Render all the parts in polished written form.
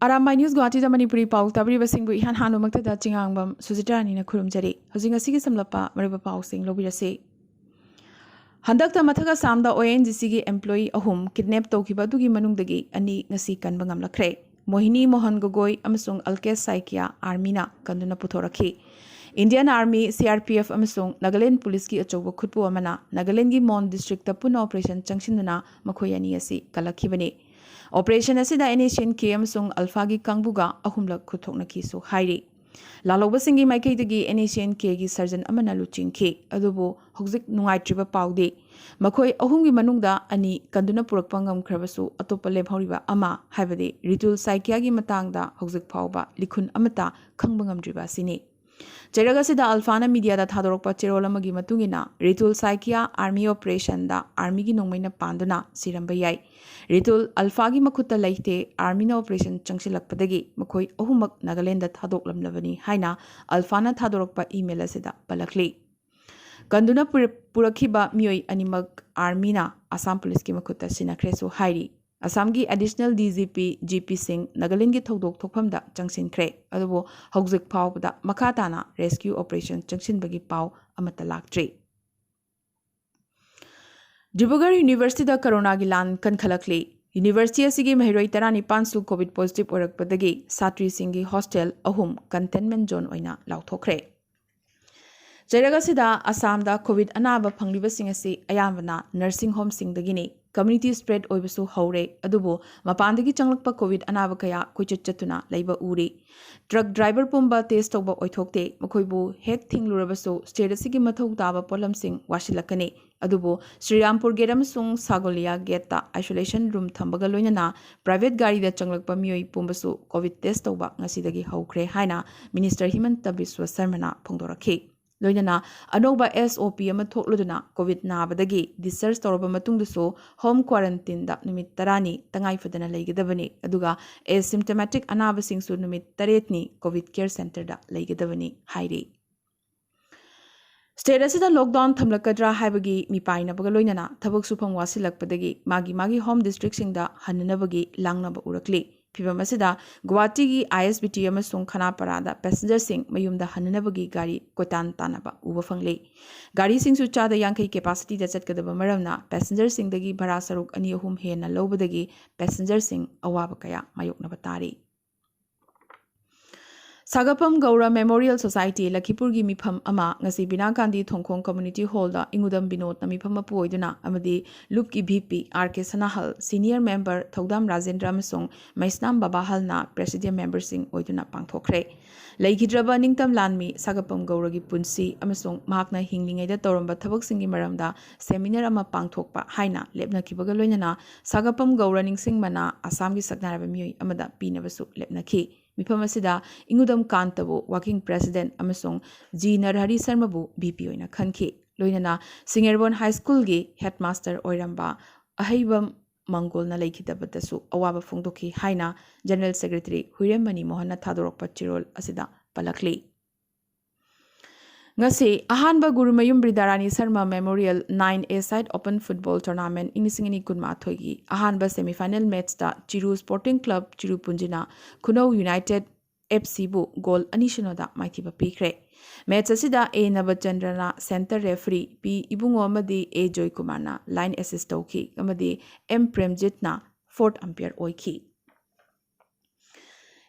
Arambai News Guwahati da Manipuri Pao tabri basing bu ihan hanu makta da chingangbam Sujitani na kurum jari hojing asigi samlapa mariba Pao sing lobirase Handak ta mathaga samda ONGC gi employee ahum kidnap tawkiba dugi manungdagi ani ngasi kanba ngamlakre Mohini Mohan Gogoi amasung Alkes Saikia Army na kanduna puthorakhi Indian Army CRPF amasung Nagaland Police ki achoba khutpu amana Nagaland gi Mon district ta puna operation changsinuna makhoi ani asi kalakhibani Operation asida NHN K amasung Alpha gi kangbuga ahumlak khuthokna ki su hairi Laloba singi maikai dagi NHN K gi surgeon amana luchingki adubo hojik nungaitriba paude makhoi ahum gi manungda ani kanduna purakpa ngamkhrabasu atopa lebhoriba ama haibade Ritul Saikia gi matangda hojik phauba likhun amata khangba ngamdriba sini Jeragasida Alfana Media da Thadorokpa Cherolamagi Matungina, Ritul Saikia Army Operation da Army gi nongmaina panduna siramba yai. Ritul Alfagi Makuta Laite Army na Operation Changsilakpadagi Makoi Ohumak Nagaland da Thadoklamlavani Haina Alfana Thadorokpa email asida palakli. Kanduna Purakhiba Mioi Animak Army na Assam Police ki Makuta Sinakresu Hairi. Assam gi additional DGP GP Singh Nagaland gi thodok thokphamda changsinkre adubo hojik phawda makhatana rescue operation changsinbagi paw amata laktri Dibrugarh University da corona gi lan kan khalakli University asigi mahiroi tarani pansu covid positive orakpadagi satri singi hostel ahum containment zone oina lauthokre Jeragasida Assam da covid anaba phangliba singasi ayambana nursing home singdagini community spread oibasu haure adubo mapandagi changlakpa covid anaba kaya koichat chatuna leiba uri truck driver pumba test toba oithokte makhoibu hek thinglurabasu state asigi mathau taba polam sing wasilakani adubo Srirampur gate amasung Sagolia gate ta isolation room thambaga loinana private gari da changlakpa mioi pumbasu covid test toba ngasidagi haukre haina minister Himanta Biswa Sarmana phongdorakhi Loinana Anoba SOP ama thokluduna COVID nabadagi discharge tawraba matungduso home quarantine da numit tarani tangai fadana leigedabani aduga asymptomatic anabasingsu numit taretni COVID care center da leigedabani hairi State asida lockdown thamlakadra haibagi mipaina baga loinana thabak sufam wasilakpadagi magi home district singda hananabagi langnaba urakli Pibam asida Guwahati gi ISBT amasung Khanaparada passenger sing mayumda hananabagi gari kotan tanaba uba fangle gari singsu chada yankai capacity da chatkadaba maramna passenger sing dagi bhara saruk ani ahum hena lobadagi passenger sing awaba kaya mayoknaba tari Sagapam Gaura Memorial Society Lakhipur gi mifam ama ngasi Bina Gandhi Thongkhong Community Hall da Ingudam Binod na mifam apu oiduna amadi Loop ki VP RK Sanahal Senior Member Thodam Rajendra amasung Maisnam Babahal na Presidium Member sing oiduna pangthokre Leigidraba ningtam lanmi Sagapam Gaura gi punsi amasung mahakna hinglingai da toramba thabak singi maramda seminar ama pangthokpa haina lepna kibaga loinana Sagapam Gaura ningsing mana Assam gi saknaraba mioi amada pinabasu lepna ki Mifam asida Ingudam Kantabu working president amasung G Narhari Sarmabu BP oina khanki loinana Singerbon High School gi headmaster oiramba ahibam mangol na leikhitabatasu awaba phongdoki haina General Secretary Huiremani Mohanna Thadorokpa Chirol asida palakli Ngasi ahanba Gurumayum Bridarani Sarma Memorial 9A side open football tournament inisingini kunma thoigi ahanba semi-final match da Chiru Sporting Club Chiru Punjina Kuno United FC bu goal anishono da maithiba pikre match asida A Nabachandrana center referee P Ibungo amadi A Joy Kumarna line assist tawki amadi M Premjit na fourth umpire oiki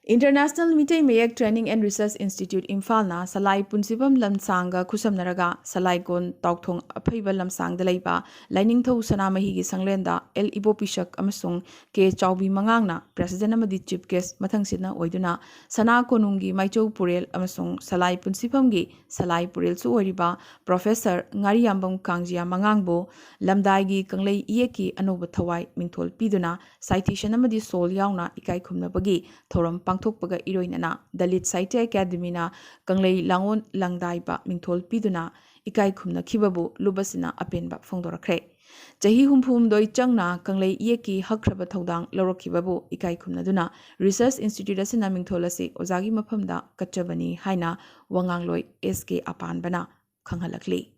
International Mitai Mayak Training and Research Institute Imphal na Salai Punsibam Lamsanga Kusamnaraga Salai Gon Tauthong Apaiba Lamsang Dalaiba Lining Thau Sanamahi gi Sanglenda L Ibo Pishak amasung K Chaubi Mangangna President amadi Chief Guest Mathangsina Oiduna Sana Konungi Maichou Purel amasung Salai Punsibam gi Salai Purel su oriba Professor Ngariyambam Kangjia Mangangbo Lamdai gi Kanglei Ieki Anoba Thawai Mingthol Piduna Citation amadi Sol Yauna Ikai Khumnabagi Thoram Pangthokpaga iroinana Dalit Sahitya Academy na Kanglei Langon Langdaiba Mingthol Piduna Ikai Khumna Khibabu Lubasina Apenba Phongdorakre Jahi Humphum Doi Changna Kanglei Ieki Hakraba Thodang Lorokibabu Ikai Khumnaduna Research Institute asina Mingthol asi Ozagi Maphamda Katchabani haina Wangangloi SK Apanbana Khanghalakli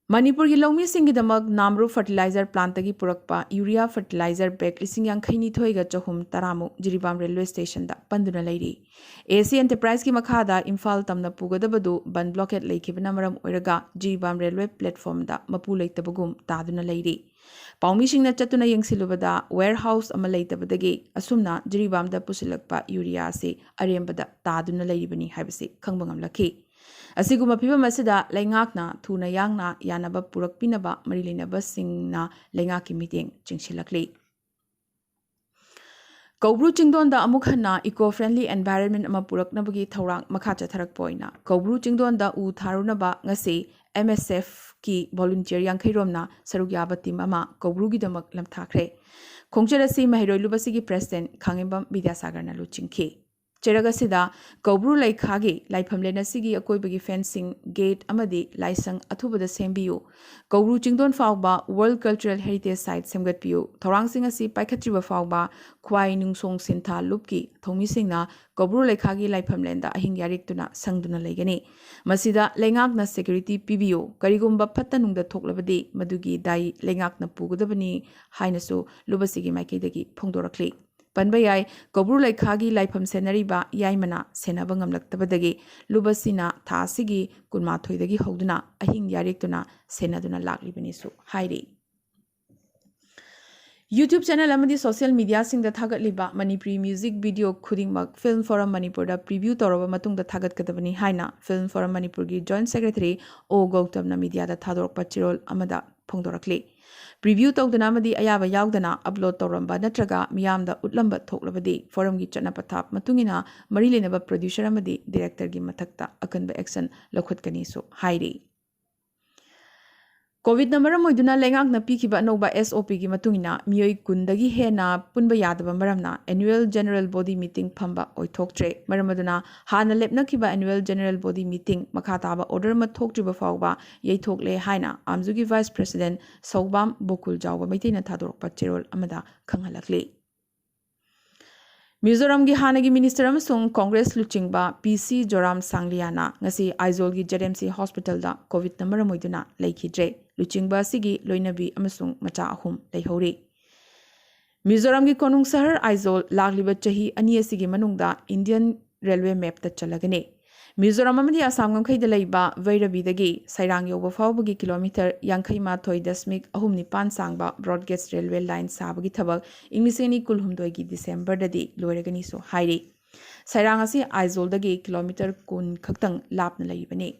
Manipur ki longmi singi damak namru fertilizer plant tagi purakpa urea fertilizer bag lising yang khaini thoiga chahum taramu Jiribam railway station da panduna lairi. AC Enterprise ki makhada Imphal tamna pugadabadu ban blockade laikibana maram oiraga Jiribam railway platform da mapu laitabagum taduna lairi. Paumi singna chatuna yengsilubada warehouse ama laitabadagi asumna Jiribam da pusilakpa urea se arembada taduna lairibani haibase khangbangam lakhi. Asiguma piba masida laingakna thuna yangna yanaba purakpinaba marilinaba singna laingaki meeting chingsilakli. Kobru Chingdon da amuk hanna eco-friendly environment ama puraknabagi thorang makha chatharak poina. Kobru Chingdon da u tharunaba ngasi MSF ki volunteer yankhai romna saruk yaba team ama Kobru gi damak lamthakre. Khongcharasi mahiroi lubasigi president Khangembam Vidyasagar na luchingki. Cheragasida Kobru Laikhagi Laifamlena Sigi Akoibagi fencing gate amadi Laisang Atubada Sembiu Kobru Chingdon Fauba World Cultural Heritage Site Semgatpiu Thorang Singasi Paikatriba Fauba Kwai Nungsong Sinta Lupki Thomi Singna Kobru Laikhagi Laifamlenda Ahing Yariktuna Sangduna Legani Masida Lengakna Security PBO Karigumba Patanungda Toklabadi Madugi Dai Lengakna Pugadabani Hainasu Lubasigi Maikidagi Pongdorakli Panbayai, Kobru Laikhagi Laifam Senariba, Yaimana, Senabangam Laktabadagi, Lubasina, Tasigi, Kunmathoidagi Hoduna, Ahing Yariktuna, Senaduna Laklibanisu, Heidi. YouTube channel amadi social media sing the thagat liba Manipuri music video khuding mak Film Forum Manipur da preview toraba matung da thagat kadabani haina Film Forum Manipur gi Joint Secretary O Gautam na media da thadorok pachirol amada phongdorakli. Preview tawdana amadi ayaba yaudana upload toramba natraga miyamda utlamba thoklabadi forum gi chana pathap matungina mari lenaba producer amadi director gi mathakta akanba action lakhutkani so hairi. COVID namaram moiduna lengak na pikiba noba SOP gi matungina miyoi kundagi hena punba yadaba maramna annual general body meeting phamba oithoktre maramaduna hana lepna kiba annual general body meeting makhataba order ma thoktriba fawba yeithokle haina amjugi vice president Saubam Bokul Jawba maitina thadorpa cherol amada khanghalakle. Mizoram gi hanagi minister amasung Congress luchingba PC Joram Sangliana ngasi Aizol gi JMC hospital da COVID namaram moiduna laikhidre luchingba sigi loinabi amasung macha ahum leihori. Mizoram gi konung sahar Aizol lagliba chahi ani asigi manungda Indian Railway map ta chalagane. Mizoram amadi Assam ngamkhaida leiba Vairabidagi Sairang yoba fawbagi kilometer yankhai mathoi dasmik ahum nipan sangba broad gauge railway line sabagi thabak ingliseni kulhumdoi gi December dadi loiragani so hairi. Sairang asi Aizol dagi kilometer kun khaktang lapna leibani.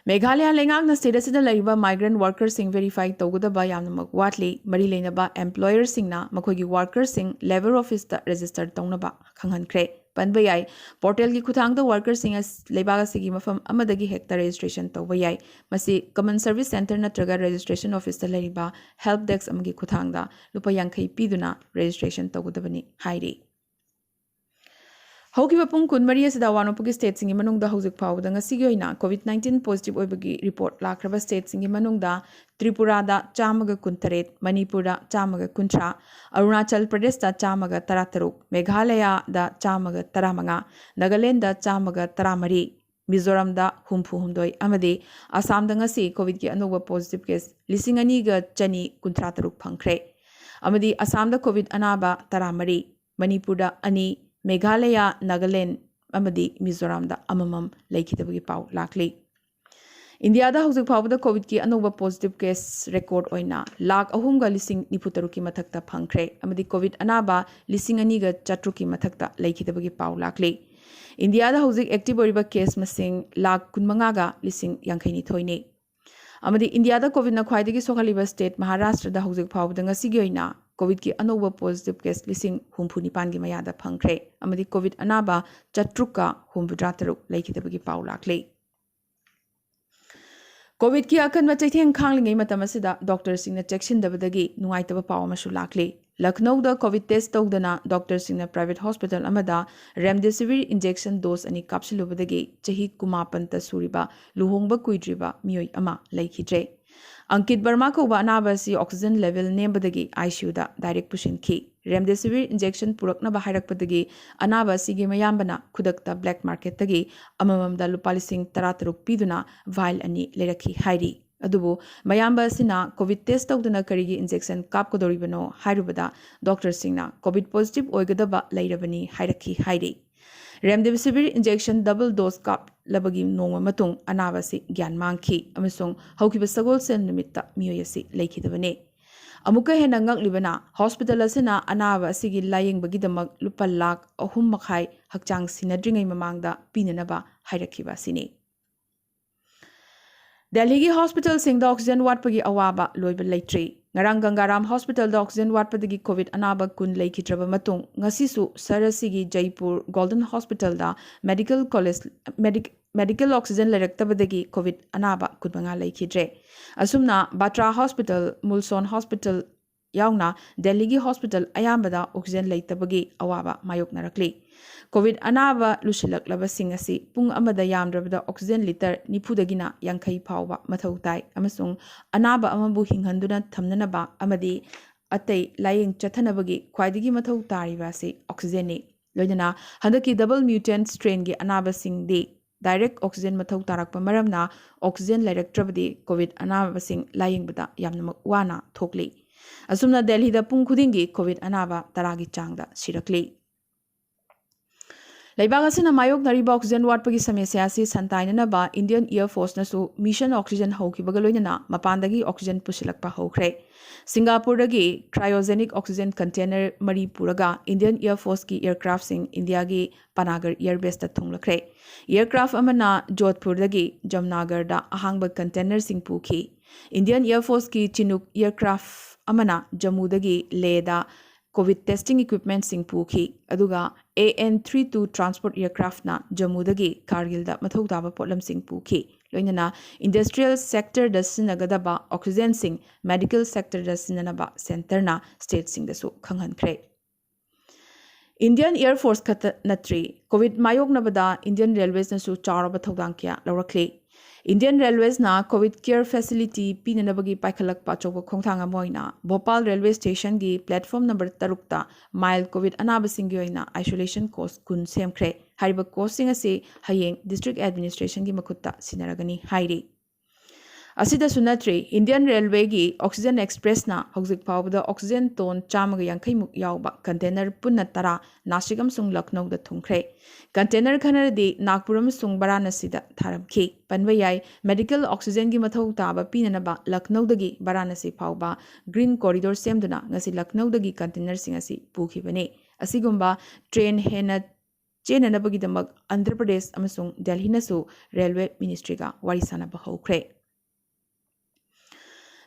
Meghalaya lengak na state asida laiba migrant workers sing verify tawgudaba yamnamak watli mari leinaba employer singna makhogi workers sing labor office ta register tawnaba khanghankre panbayai portal gi khuthangda workers sing as leibaga sigi mafam amadagi hekta registration tawbayai masi common service center natraga registration office ta laiba help desk amagi khuthangda lupa yankhai piduna registration tawgudabani hairi. Hokiba pung kun Maria Sida Wanopugi state singi manungda hauzik pawda ngasigi oina COVID-19 positive oibagi report lakraba state singi manungda Tripura da chamaga kuntaret, Manipura chamaga kuntra, Arunachal Pradesh da chamaga tarataruk, Meghalaya da chamaga taramanga, Nagaland da chamaga taramari, Mizoram da humpu humdoi amadi, Assam da ngasi COVID ki anuba positive case, Lisingani ga chani kuntrataruk pangkre. Amadi Assam da COVID anaba taramari, Manipura ani, Meghalaya, Nagaland, amadi Mizoram da amamam laikhitabagi pau lakli. India da hauzik pawda COVID ki anuba positive case record oina lakh ahumga lising niputaruki mathakta phangkre amadi COVID anaba lising aniga chatruki mathakta laikhitabagi pau lakli. India da hauzik active oriba case masing lakh kunmanga ga lising yangkhaini thoini. Amadi India da COVID na khwaidagi sokhaliba state Maharashtra da hauzik pawda ngasigi oina COVID ki anuba positive case lising humpunipan gi mayada phangkre amadi COVID anaba chatruka humbudrataruk laikhitabagi pau lakli. COVID ki akan ma chaitheng khanglingai matamasida doctor singna chection dabadagi nuaitaba paw amasu lakli. Lucknow da COVID test tawdana doctor singna private hospital amada remdesivir injection dose ani kapsilubadagi chahi kumapanta suriba luhongba kuidriba miyoi ama laikhidre. Ankit Barma kauba anaba si oxygen level nembadagi ICU da direct pushinkhi. Remdesivir injection puraknaba hairakpadagi anaba sigi mayambana khudakta black market tagi amamamda lupa lising 13 piduna vial ani lerakhi hairi. Adubu mayamba sina COVID test tawduna karigi injection kapkodoribano hairubada doctor singna COVID positive oigadaba lairabani hairakhi hairi. Remdesivir injection double dose kap labagi nongwa matung anabasi gyan mangki amasung haukiba sagol sen nimitta miyoyasi laikidabane. Amuka hena ngaklibana hospital asina anaba asigi layengbagidamak lupa lakh 3.5 hakchang sinadringai mamangda pinanaba hairakhiba sini. Delhi gi hospital singda oxygen watpagi awaba loiba leitri. Ngarang Gangaram Hospital da oxygen watpadagi COVID anaba kun leikitraba matung ngasisu sarasigi Jaipur Golden Hospital da medical oxygen leraktabadagi COVID anaba kunmanga leikidre. Asumna Batra Hospital, Mulson Hospital yauna Delhi gi hospital ayambada oxygen leitabagi awaba mayok narakli. COVID anaba lushilak labasing asi pung amada yamdrabada oxygen liter nipudagina yankai pauba mathautai amasung anaba amabu hinghanduna thamnanaba amadi atay laying chathanabagi khwaidigi mathau tariba si oxygen ni loidana handaki double mutant strain gi anaba sing de direct oxygen mathau tarakpa maramna oxygen lairaktrabadi COVID anaba sing laying bada yamna wana thokli asumna Delhi da pung khudingi COVID anaba taragi changda sirakli. Laibag asina mayok nariba oxygen watpagi samesya si santainanaba Indian Air Force nasu mission oxygen haukibaga loinana mapandagi oxygen pusilakpa haukre. Singapore dagi cryogenic oxygen container mari puraga Indian Air Force ki aircraft sing India gi Panagar Air Base ta thonglakre. Aircraft amana Jodhpur dagi Jamnagar da ahangba container sing pukhi. Indian Air Force ki Chinook aircraft amana Jammu dagi Leh da COVID testing equipment sing pukhi aduga AN-32 transport aircraft na Jammu dagi Kargil da mathau taba potlam sing pukhi loinana industrial sector da sinagadaba oxygen sing medical sector da sinanaba center na state sing da su khanghankhre. Indian Air Force khat natri COVID mayok nabada Indian Railways na su charaba thodang kya lawrakle. Indian Railways na COVID care facility pinanabagi paikhalak pachoba khongthanga moina Bhopal Railway Station gi platform number 3 ta mile COVID anabasingi oina isolation cost kun semkhre hariba costing ase hayeng district administration gi makutta sinaragani hairi. Asida sunatri Indian Railway gi Oxygen Express na hauzik pawda oxygen ton chamaga yankai muk yawba container punna tara Nasigam sung Lucknow da thungkhre. Container khanardi Nagpuram sung Varanasi da tharamkhi. Panwayai medical oxygen gi mathau taba pinanaba Lucknow dagi Varanasi pawba green corridor semduna ngasi Lucknow dagi container singasi pukhibane. Asigumba train hena chenanabagidamak Andhra Pradesh amasung Delhi nasu Railway Ministry ga warisana bahaukre.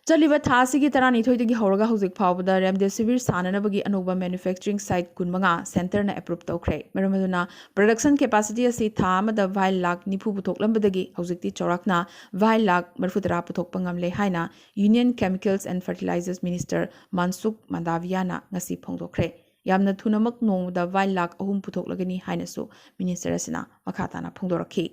Chaliba thasigi tarani thoidagi horaga hauzik phawbada remdesivir sananabagi anuba manufacturing site kunmanga center na approve tawkhre maramaduna production capacity asi tha amada vial lakh nifu puthoklambadagi hauzikti chorakna vial lakh marfutara puthokpangamle haina Union Chemicals and Fertilizers Minister Mansukh Mandaviana ngasi phongdokkhre yamna thunamak nongda vial lakh 3 puthoklagani haina su minister asina makhatana phongdorakhi.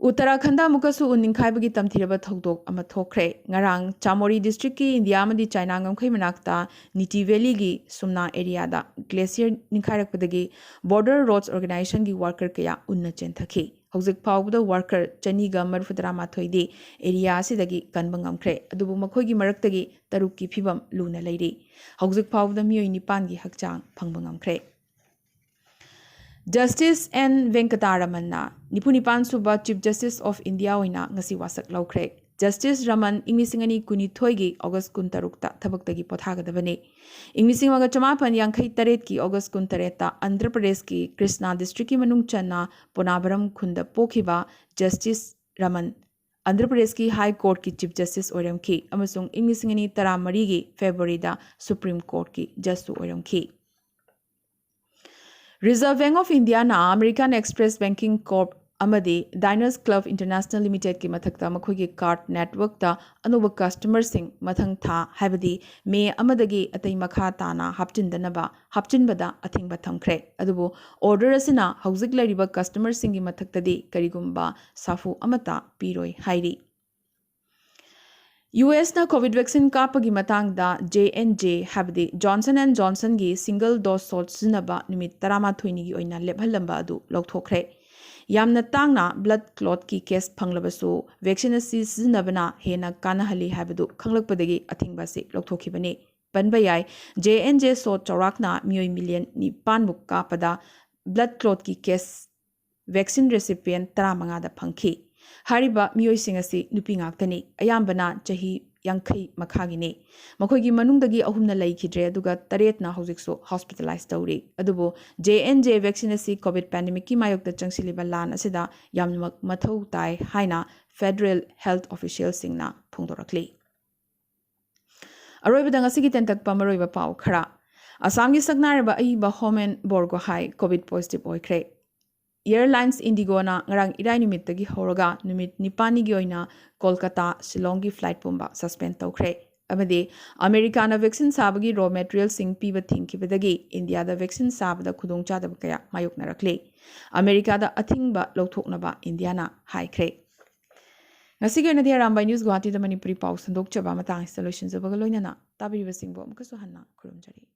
Uttarakhanda mukasu uninkhai tamthiraba thodok ama thokre ngarang Chamori district ki India amadi China ngamkhai manakta Niti Valley gi Sumna area da glacier ninkhairakpadagi border roads organization gi worker kaya unna chenthaki hauzik phawda worker chaniga marfudra mathoidi area asidagi kanba ngamkhre adubu makhoi gi maraktagi taruk ki phibam luna leiri hauzik phawda miyoi nipan gi hakchang phangba ngamkhre. Justice N. Venkataramanna, Nipunipan Suba Chief Justice of India oina ngasi wasak laukre. Justice Raman Inglisingani kuni thoigi August kuntarukta thabaktagi pothagadabane. Inglisingwaga chamapan yankhai taret ki August kuntareta Andhra Pradesh ki Krishna district ki manung channa Ponabaram khunda pokhiba Justice Raman Andhra Pradesh ki High Court ki Chief Justice oiramki amasung Inglisingani 13 gi February da Supreme Court ki Justice oiramki. Reserve Bank of India na American Express Banking Corp amadi Diners Club International Limited ki mathakta makhoigi card network ta anuba customer sing mathang tha haibadi me amadagi atai makha tana hapchinbada athingba thamkhre adubu order asina hauzik lariba customer sing gi mathakta di karigumba safu amata piroi hairi. US na COVID vaccine kapagi matangda J&J habdi Johnson & Johnson gi single dose shot sinaba numit 13 ni gi oina lephalamba adu lokthokre yamna tangna blood clot ki case phanglabasu vaccine si sinabana hena kanahali habdu khanglakpadagi athingba se lokthokibani banba yai J&J shot chorakna mioi million ni panmuk kapada blood clot ki case vaccine recipient 15 da phangki Hariba mioi singasi nupi ngaktani ayambana chahi yankai makhagini makhogi manungdagi ahumna laikhidre aduga taretna hojikso hospitalized tawri adubo J&J vaccine asi covid pandemic ki mayokta changsiliba lan asida yamnak mathau tai haina federal health official singna phongdorakli aroibada ngasigi tentak pamaroiba pau khara Assamgi sagnareba aiba homen borgo hai covid positive oikre Airlines Indigo na ngarang irai numit tagi horoga numit nipani gi oina Kolkata Shillong gi flight pumba suspend tawkhre amade America na vaccine sabagi raw material sing piba thinki badagi India da vaccine sabada khudong chadab kaya mayok narakle America da athingba lokthoknaba India na haikhre ngasigi na dia Arambai news Guwahati da Manipuri Pao sandok chaba matang solution zabaga loinana tabiriba singbo amkaso hanna khurumjari